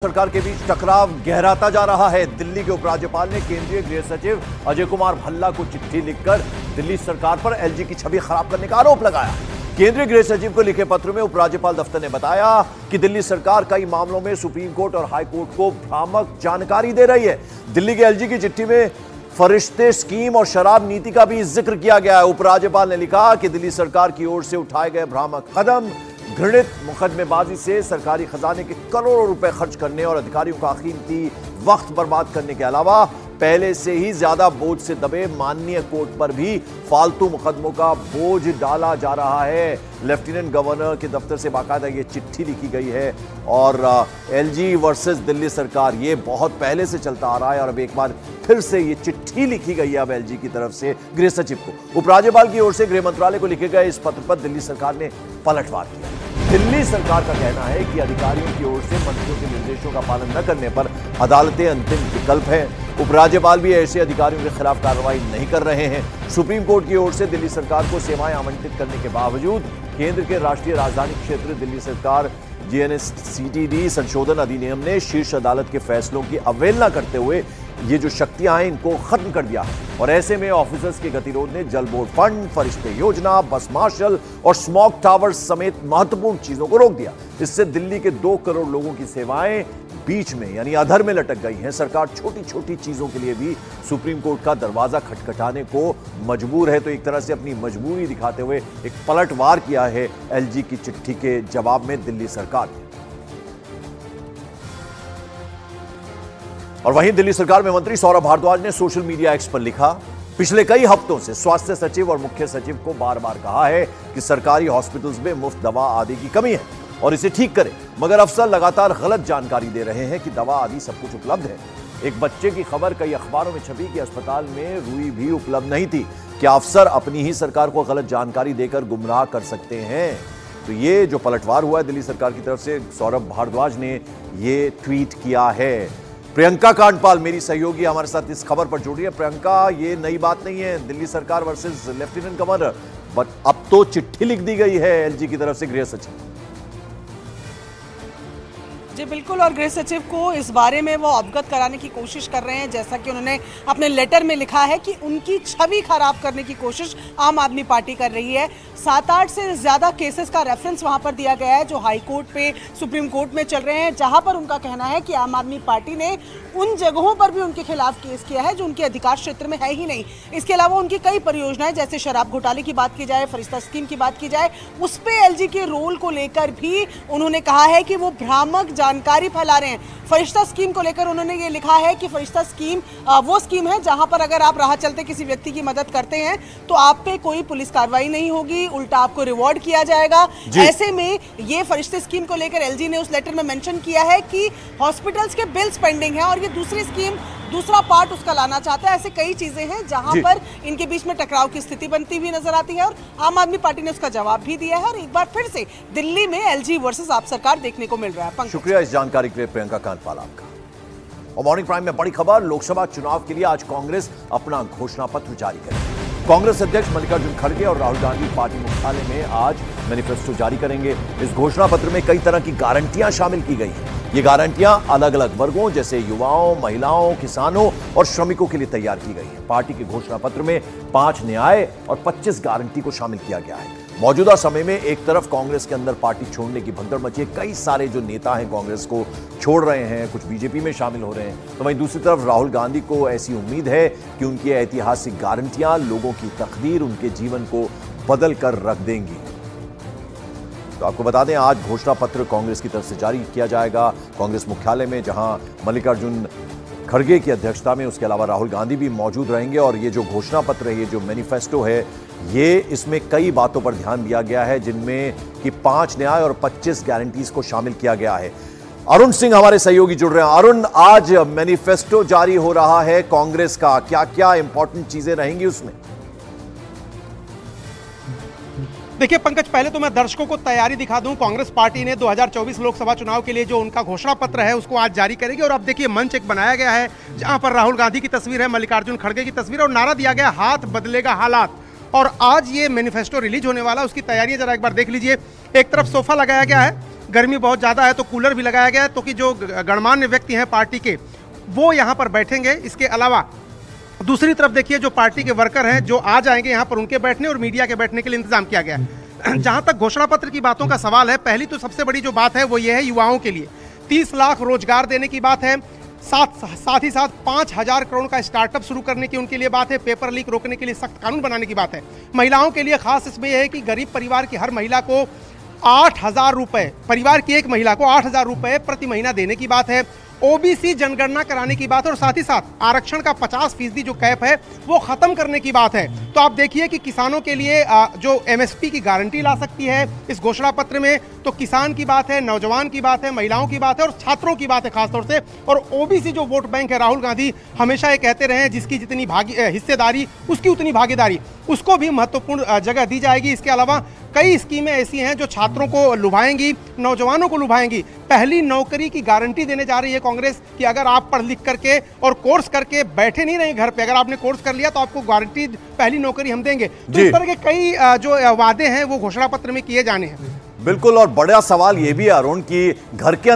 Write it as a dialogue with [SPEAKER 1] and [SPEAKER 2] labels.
[SPEAKER 1] सरकार के बीच टकराव गहराता जा रहा है। दिल्ली के उपराज्यपाल ने केंद्रीय गृह सचिव अजय कुमार भल्ला को चिट्ठी लिखकर दिल्ली सरकार पर एलजी की छवि खराब करने का आरोप लगाया। केंद्रीय गृह सचिव को लिखे पत्र में उपराज्यपाल दफ्तर ने बताया कि दिल्ली सरकार कई मामलों में सुप्रीम कोर्ट और हाई कोर्ट को भ्रामक जानकारी दे रही है। दिल्ली के एलजी की चिट्ठी में फरिश्ते स्कीम और शराब नीति का भी जिक्र किया गया है। उपराज्यपाल ने लिखा कि दिल्ली सरकार की ओर से उठाए गए भ्रामक कदम घृणित मुकदमेबाजी से सरकारी खजाने के करोड़ों रुपए खर्च करने और अधिकारियों का कीमती वक्त बर्बाद करने के अलावा पहले से ही ज्यादा बोझ से दबे माननीय कोर्ट पर भी फालतू मुकदमों का बोझ डाला जा रहा है। लेफ्टिनेंट गवर्नर के दफ्तर से बाकायदा ये चिट्ठी लिखी गई है और एलजी वर्सेस दिल्ली सरकार ये बहुत पहले से चलता आ रहा है और अब एक बार फिर से ये चिट्ठी लिखी गई है अब एलजी की तरफ से गृह सचिव को। उपराज्यपाल की ओर से गृह मंत्रालय को लिखे गए इस पत्र पर दिल्ली सरकार ने पलटवार किया। दिल्ली सरकार का कहना है कि अधिकारियों की ओर से मंत्रियों के निर्देशों का पालन न करने पर अदालतें अंतिम विकल्प है। उपराज्यपाल भी ऐसे अधिकारियों के खिलाफ कार्रवाई नहीं कर रहे हैं। सुप्रीम कोर्ट की ओर से दिल्ली सरकार को सेवाएं आवंटित करने के बावजूद केंद्र के राष्ट्रीय राजधानी क्षेत्र दिल्ली सरकार जीएनएससीटीडी संशोधन अधिनियम ने शीर्ष अदालत के फैसलों की अवहेलना करते हुए ये जो शक्तियां हैं इनको खत्म कर दिया है और ऐसे में ऑफिसर्स के गतिरोध ने जल बोर्ड फंड, फरिश्ते योजना, बस मार्शल और स्मॉग टावर समेत महत्वपूर्ण चीजों को रोक दिया। इससे दिल्ली के 2 करोड़ लोगों की सेवाएं बीच में यानी अधर में लटक गई हैं। सरकार छोटी छोटी चीजों के लिए भी सुप्रीम कोर्ट का दरवाजा खटखटाने को मजबूर है। तो एक तरह से अपनी मजबूरी दिखाते हुए एक पलटवार किया है एलजी की चिट्ठी के जवाब में दिल्ली सरकार ने। और वहीं दिल्ली सरकार में मंत्री सौरभ भारद्वाज ने सोशल मीडिया एक्स पर लिखा, पिछले कई हफ्तों से स्वास्थ्य सचिव और मुख्य सचिव को बार बार कहा है कि सरकारी हॉस्पिटल्स में मुफ्त दवा आदि की कमी है और इसे ठीक करें, मगर अफसर लगातार गलत जानकारी दे रहे हैं कि दवा आदि सब कुछ उपलब्ध है। एक बच्चे की खबर कई अखबारों में छपी कि अस्पताल में रुई भी उपलब्ध नहीं थी। क्या अफसर अपनी ही सरकार को गलत जानकारी देकर गुमराह कर सकते हैं? तो ये जो पलटवार हुआ है दिल्ली सरकार की तरफ से, सौरभ भारद्वाज ने ये ट्वीट किया है। प्रियंका कांडपाल मेरी सहयोगी हमारे साथ इस खबर पर जुड़ रही है। प्रियंका, ये नई बात नहीं है दिल्ली सरकार वर्सेस लेफ्टिनेंट गवर्नर, बट अब तो चिट्ठी लिख दी गई है एलजी की तरफ से गृह सचिव।
[SPEAKER 2] जी बिल्कुल, और गृह सचिव को इस बारे में वो अवगत कराने की कोशिश कर रहे हैं, जैसा कि उन्होंने अपने लेटर में लिखा है कि उनकी छवि खराब करने की कोशिश आम आदमी पार्टी कर रही है। 7-8 से ज़्यादा केसेस का रेफरेंस वहां पर दिया गया है जो हाई कोर्ट पे, सुप्रीम कोर्ट में चल रहे हैं, जहां पर उनका कहना है कि आम आदमी पार्टी ने उन जगहों पर भी उनके खिलाफ केस किया है जो उनके अधिकार क्षेत्र में है ही नहीं। इसके अलावा उनकी कई परियोजनाएं, जैसे शराब घोटाले की बात की जाए, फरिश्ता स्कीम की बात की जाए, उस पर एलजी के रोल को लेकर भी उन्होंने कहा है कि वो भ्रामक जानकारी फैला रहे हैं। फरिश्ता स्कीम को लेकर उन्होंने ये लिखा है कि फरिश्ता स्कीम वो स्कीम है जहां पर अगर आप राह चलते किसी व्यक्ति की मदद करते हैं तो आप पे कोई पुलिस कार्रवाई नहीं होगी, उल्टा आपको रिवॉर्ड किया जाएगा। ऐसे में ये फरिश्ते स्कीम को लेकर एलजी ने उस लेटर में मेंशन किया है कि हॉस्पिटल्स के बिल्स पेंडिंग है और ये दूसरी स्कीम दूसरा पार्ट उसका लाना चाहता है। ऐसे कई चीजें हैं जहां पर इनके बीच में टकराव की स्थिति बनती हुई नजर आती है और आम आदमी पार्टी ने उसका जवाब भी दिया है और एक बार फिर से दिल्ली में एलजी वर्सेस आप सरकार देखने को मिल रहा है।
[SPEAKER 1] शुक्रिया इस जानकारी के लिए प्रियंका कांडपाल आपका। और मॉर्निंग प्राइम में बड़ी खबर, लोकसभा चुनाव के लिए आज कांग्रेस अपना घोषणा पत्र जारी करेगी। कांग्रेस अध्यक्ष मल्लिकार्जुन खड़गे और राहुल गांधी पार्टी मुख्यालय में आज मैनिफेस्टो जारी करेंगे। इस घोषणा पत्र में कई तरह की गारंटियां शामिल की गई हैं। ये गारंटियां अलग अलग वर्गों जैसे युवाओं, महिलाओं, किसानों और श्रमिकों के लिए तैयार की गई है। पार्टी के घोषणा पत्र में 5 न्याय और 25 गारंटी को शामिल किया गया है। मौजूदा समय में एक तरफ कांग्रेस के अंदर पार्टी छोड़ने की भगदड़ मची है, कई सारे जो नेता हैं कांग्रेस को छोड़ रहे हैं, कुछ बीजेपी में शामिल हो रहे हैं, तो वहीं दूसरी तरफ राहुल गांधी को ऐसी उम्मीद है कि उनकी ऐतिहासिक गारंटियां लोगों की तकदीर, उनके जीवन को बदल कर रख देंगी। तो आपको बता दें आज घोषणा पत्र कांग्रेस की तरफ से जारी किया जाएगा कांग्रेस मुख्यालय में, जहां मल्लिकार्जुन खड़गे की अध्यक्षता में उसके अलावा राहुल गांधी भी मौजूद रहेंगे। और ये जो घोषणा पत्र है, ये जो मैनिफेस्टो है, ये इसमें कई बातों पर ध्यान दिया गया है जिनमें कि 5 न्याय और 25 गारंटीज को शामिल किया गया है। अरुण सिंह हमारे सहयोगी जुड़ रहे हैं। अरुण, आज मैनिफेस्टो जारी हो रहा है कांग्रेस का, क्या क्या इंपॉर्टेंट चीजें रहेंगी उसमें?
[SPEAKER 3] देखिए पंकज, पहले तो मैं दर्शकों को तैयारी दिखा दूं। कांग्रेस पार्टी ने 2024 लोकसभा चुनाव के लिए जो उनका घोषणा पत्र है उसको आज जारी करेगी और अब देखिए मंच एक बनाया गया है जहां पर राहुल गांधी की तस्वीर है, मल्लिकार्जुन खड़गे की तस्वीर और नारा दिया गया हाथ बदलेगा हालात। और आज ये मैनिफेस्टो रिलीज होने वाला, उसकी तैयारियां जरा एक बार देख लीजिए। एक तरफ सोफा लगाया गया है गर्मी बहुत ज़्यादा है तो कूलर भी लगाया गया है, तो कि जो गणमान्य व्यक्ति हैं पार्टी के वो यहाँ पर बैठेंगे। इसके अलावा दूसरी तरफ देखिए जो पार्टी के वर्कर हैं जो आ जाएंगे यहाँ पर, उनके बैठने और मीडिया के बैठने के लिए इंतजाम किया गया है। जहाँ तक घोषणा पत्र की बातों का सवाल है, पहली तो सबसे बड़ी जो बात है वो ये है युवाओं के लिए 30 लाख रोजगार देने की बात है, साथ ही साथ 5,000 करोड़ का स्टार्टअप शुरू करने की उनके लिए बात है, पेपर लीक रोकने के लिए सख्त कानून बनाने की बात है। महिलाओं के लिए खास इसमें यह है कि गरीब परिवार की हर महिला को 8,000 रुपए, परिवार की एक महिला को 8,000 रुपए प्रति महीना देने की बात है। ओबीसी जनगणना कराने की बात है और साथ ही साथ आरक्षण का 50% जो कैप है वो खत्म करने की बात है। तो आप देखिए कि किसानों के लिए जो एमएसपी की गारंटी ला सकती है इस घोषणा पत्र में, तो किसान की बात है, नौजवान की बात है, महिलाओं की बात है और छात्रों की बात है खासतौर से। और ओबीसी जो वोट बैंक है, राहुल गांधी हमेशा ये कहते रहे हैं जिसकी जितनी हिस्सेदारी उसकी उतनी भागीदारी, उसको भी महत्वपूर्ण जगह दी जाएगी। इसके अलावा कई स्कीमें ऐसी हैं जो छात्रों को लुभाएंगी, नौजवानों को लुभाएंगी। पहली नौकरी की गारंटी देने जा रही है कांग्रेस कि अगर आप पढ़ लिख करके और कोर्स करके बैठे नहीं रहे घर पे, अगर आपने कोर्स कर लिया तो आपको गारंटी पहली नौकरी हम देंगे। तो इस तरह के कई जो वादे हैं वो घोषणा पत्र में किए जाने हैं।
[SPEAKER 1] बिल्कुल, और बड़ा सवाल ये भी है अरुण कि घर के